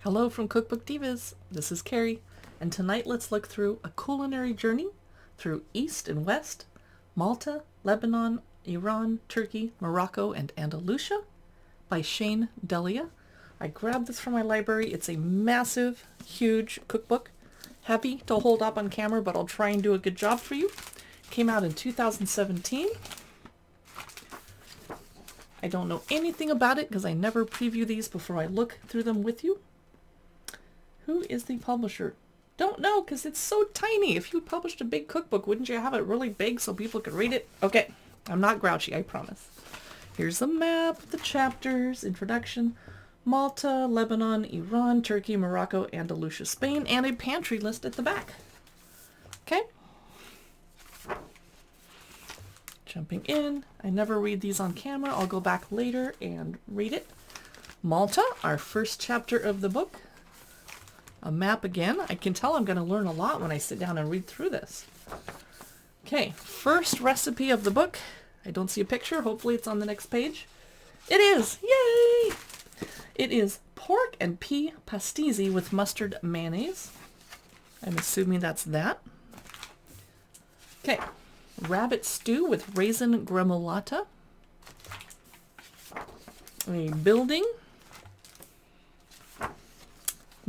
Hello from Cookbook Divas. This is Carrie, and tonight let's look through a culinary journey through East and West, Malta, Lebanon, Iran, Turkey, Morocco, and Andalucia by Delia. I grabbed this from my library. It's a massive, huge cookbook, heavy to hold up on camera, but I'll try and do a good job for you. Came out in 2017. I don't know anything about it because I never preview these before I look through them with you. Who is the publisher? Don't know because it's so tiny. If you published a big cookbook, wouldn't you have it really big so people could read it? Okay, I'm not grouchy, I promise. Here's a map of the chapters, introduction, Malta, Lebanon, Iran, Turkey, Morocco, Andalucia, Spain, and a pantry list at the back. Okay. Jumping in. I never read these on camera. I'll go back later and read it. Malta, our first chapter of the book. A map again. I can tell I'm going to learn a lot when I sit down and read through this. Okay, first recipe of the book. I don't see a picture. Hopefully it's on the next page. It is! Yay! It is pork and pea pastisi with mustard mayonnaise. I'm assuming that's that. Okay, rabbit stew with raisin gremolata. A building.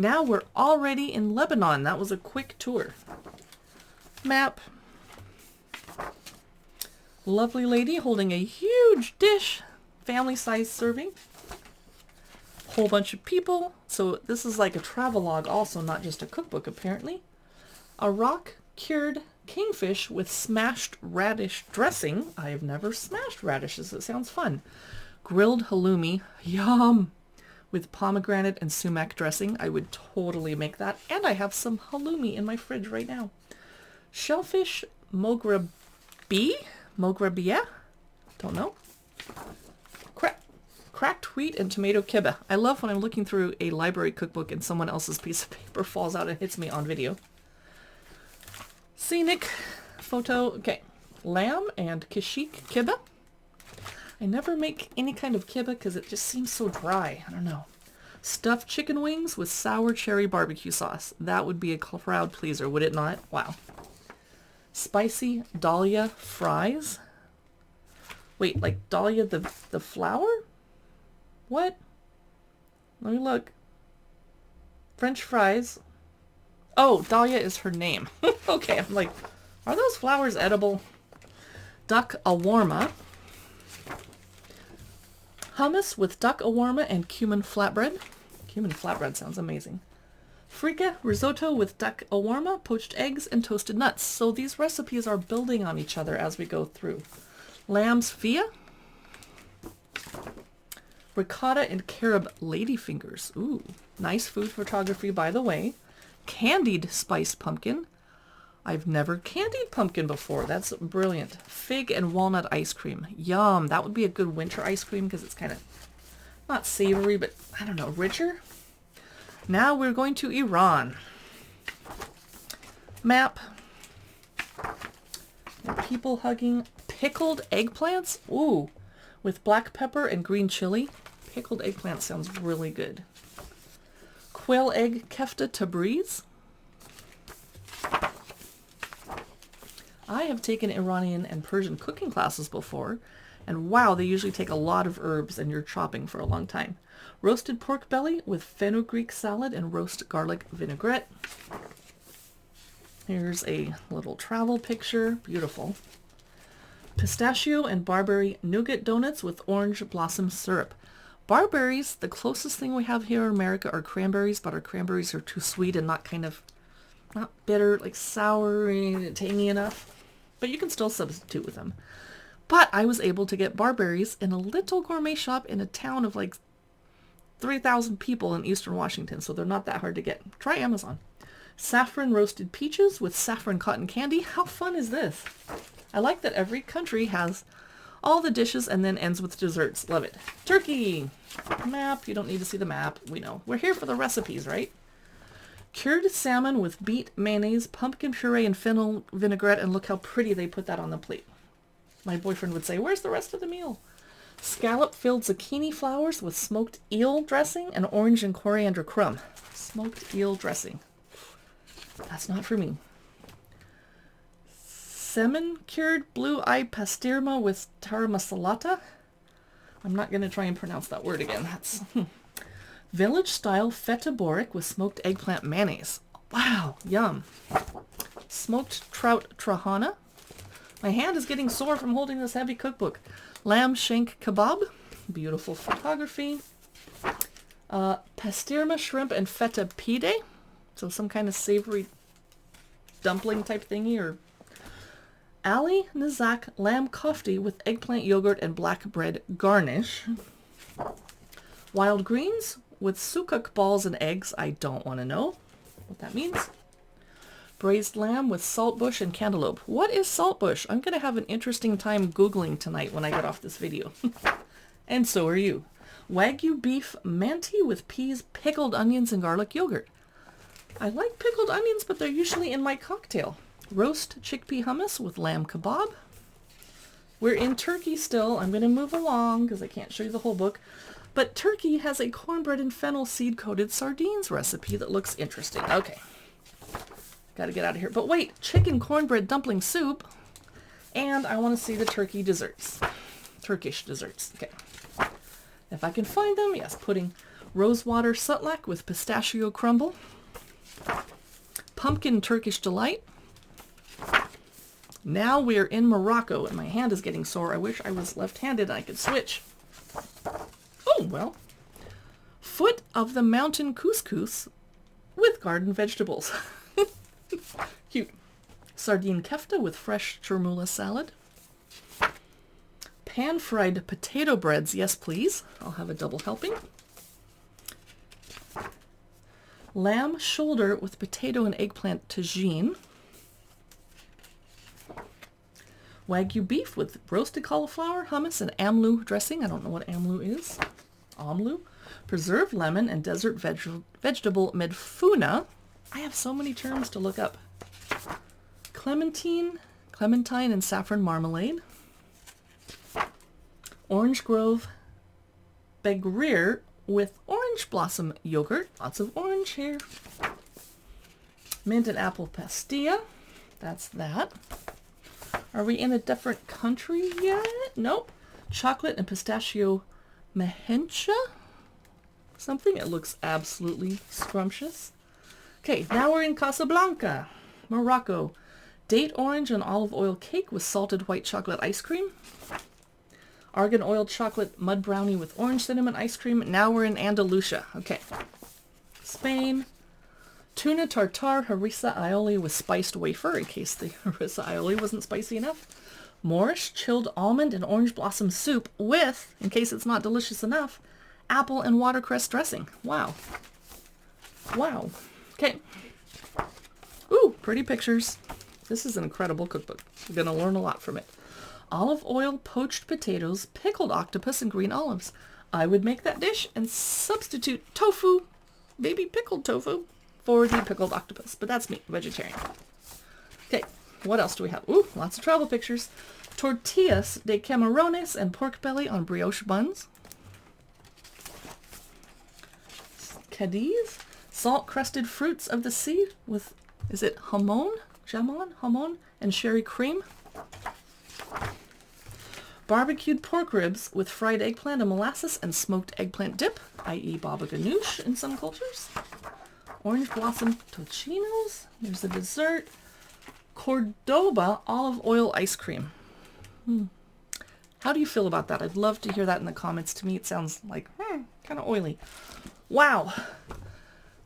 Now we're already in Lebanon. That was a quick tour. Map. Lovely lady holding a huge dish. Family-sized serving. Whole bunch of people. So this is like a travelogue also, not just a cookbook apparently. A rock-cured kingfish with smashed radish dressing. I have never smashed radishes. It sounds fun. Grilled halloumi. Yum! With pomegranate and sumac dressing. I would totally make that. And I have some halloumi in my fridge right now. Shellfish mograbi? Mograbieh? Don't know. Cracked wheat and tomato kebab. I love when I'm looking through a library cookbook and someone else's piece of paper falls out and hits me on video. Scenic photo. Okay. Lamb and kishik kebab. I never make any kind of kibbeh because it just seems so dry. I don't know. Stuffed chicken wings with sour cherry barbecue sauce. That would be a crowd pleaser, would it not? Wow. Spicy Delia fries. Wait, like Delia the flour? What? Let me look. French fries. Oh, Delia is her name. Okay, I'm like, are those flowers edible? Duck awarma. Hummus with duck awarma and cumin flatbread. Cumin flatbread sounds amazing. Frika risotto with duck awarma, poached eggs, and toasted nuts. So these recipes are building on each other as we go through. Lamb's fia. Ricotta and carob ladyfingers. Ooh, nice food photography by the way. Candied spiced pumpkin. I've never candied pumpkin before. That's brilliant. Fig and walnut ice cream. Yum. That would be a good winter ice cream because it's kind of not savory, but I don't know, richer. Now we're going to Iran. Map. And people hugging pickled eggplants. Ooh, with black pepper and green chili. Pickled eggplant sounds really good. Quail egg kefta tabriz. I have taken Iranian and Persian cooking classes before, and wow, they usually take a lot of herbs and you're chopping for a long time. Roasted pork belly with fenugreek salad and roast garlic vinaigrette. Here's a little travel picture. Beautiful. Pistachio and barberry nougat donuts with orange blossom syrup. Barberries, the closest thing we have here in America are cranberries, but our cranberries are too sweet and not bitter, like sour and tangy enough. But you can still substitute with them. But I was able to get barberries in a little gourmet shop in a town of like 3,000 people in eastern Washington, so they're not that hard to get. Try Amazon. Saffron roasted peaches with saffron cotton candy. How fun is this? I like that every country has all the dishes and then ends with desserts. Love it. Turkey. Map. You don't need to see the map. We know. We're here for the recipes, right? Cured salmon with beet mayonnaise, pumpkin puree, and fennel vinaigrette, and look how pretty they put that on the plate. My boyfriend would say, where's the rest of the meal? Scallop-filled zucchini flowers with smoked eel dressing and orange and coriander crumb. Smoked eel dressing. That's not for me. Salmon-cured blue-eyed pastirma with taramasalata. I'm not going to try and pronounce that word again. That's village-style feta boric with smoked eggplant mayonnaise. Wow, yum. Smoked trout trahana. My hand is getting sore from holding this heavy cookbook. Lamb shank kebab. Beautiful photography. Pastirma shrimp and feta pide. So some kind of savory dumpling type thingy. Or Ali Nizak lamb kofti with eggplant yogurt and black bread garnish. Wild greens with sukuk balls and eggs. I don't want to know what that means. Braised lamb with saltbush and cantaloupe. What is saltbush? I'm going to have an interesting time Googling tonight when I get off this video. And so are you. Wagyu beef manti with peas, pickled onions, and garlic yogurt. I like pickled onions, but they're usually in my cocktail. Roast chickpea hummus with lamb kebab. We're in Turkey still. I'm going to move along because I can't show you the whole book. But Turkey has a cornbread and fennel seed-coated sardines recipe that looks interesting. Okay. Got to get out of here. But wait, chicken cornbread dumpling soup. And I want to see the turkey desserts. Turkish desserts. Okay. If I can find them, yes. Pudding. Rosewater sutlak with pistachio crumble. Pumpkin Turkish delight. Now we're in Morocco and my hand is getting sore. I wish I was left-handed and I could switch. Oh, well. Foot of the mountain couscous with garden vegetables. Cute. Sardine kefta with fresh chermoula salad. Pan-fried potato breads, yes please. I'll have a double helping. Lamb shoulder with potato and eggplant tagine. Wagyu beef with roasted cauliflower, hummus, and amlou dressing. I don't know what amlou is. Amlou. Preserved lemon and desert vegetable medfuna. I have so many terms to look up. Clementine and saffron marmalade. Orange Grove Begrir with orange blossom yogurt. Lots of orange here. Mint and apple pastilla. That's that. Are we in a different country yet? Nope. Chocolate and pistachio mehencha. Something. It looks absolutely scrumptious. Okay, now we're in Casablanca, Morocco. Date orange and olive oil cake with salted white chocolate ice cream. Argan oil chocolate mud brownie with orange cinnamon ice cream. Now we're in Andalucia. Okay. Spain. Tuna tartare harissa aioli with spiced wafer, in case the harissa aioli wasn't spicy enough. Moorish chilled almond and orange blossom soup with, in case it's not delicious enough, apple and watercress dressing. Wow. Wow. Okay. Ooh, pretty pictures. This is an incredible cookbook. You're going to learn a lot from it. Olive oil, poached potatoes, pickled octopus, and green olives. I would make that dish and substitute tofu, baby pickled tofu, for the pickled octopus. But that's me, vegetarian. Okay, what else do we have? Ooh, lots of travel pictures. Tortillas de camarones and pork belly on brioche buns. Cadiz, salt-crusted fruits of the sea with, is it jamon? Jamon, and sherry cream. Barbecued pork ribs with fried eggplant and molasses and smoked eggplant dip, i.e. baba ganoush in some cultures. Orange blossom toccinos. There's the dessert. Cordoba olive oil ice cream. How do you feel about that? I'd love to hear that in the comments. To me, it sounds like kind of oily. Wow.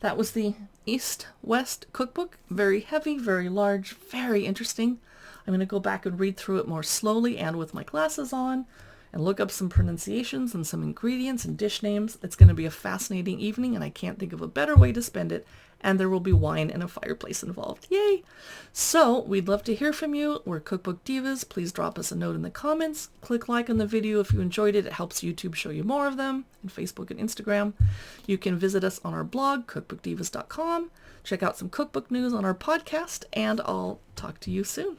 That was the East-West cookbook. Very heavy, very large, very interesting. I'm going to go back and read through it more slowly and with my glasses on and look up some pronunciations and some ingredients and dish names. It's going to be a fascinating evening and I can't think of a better way to spend it. And there will be wine and a fireplace involved. Yay! So, we'd love to hear from you. We're Cookbook Divas. Please drop us a note in the comments. Click like on the video if you enjoyed it. It helps YouTube show you more of them, and Facebook and Instagram. You can visit us on our blog, cookbookdivas.com. Check out some cookbook news on our podcast, and I'll talk to you soon.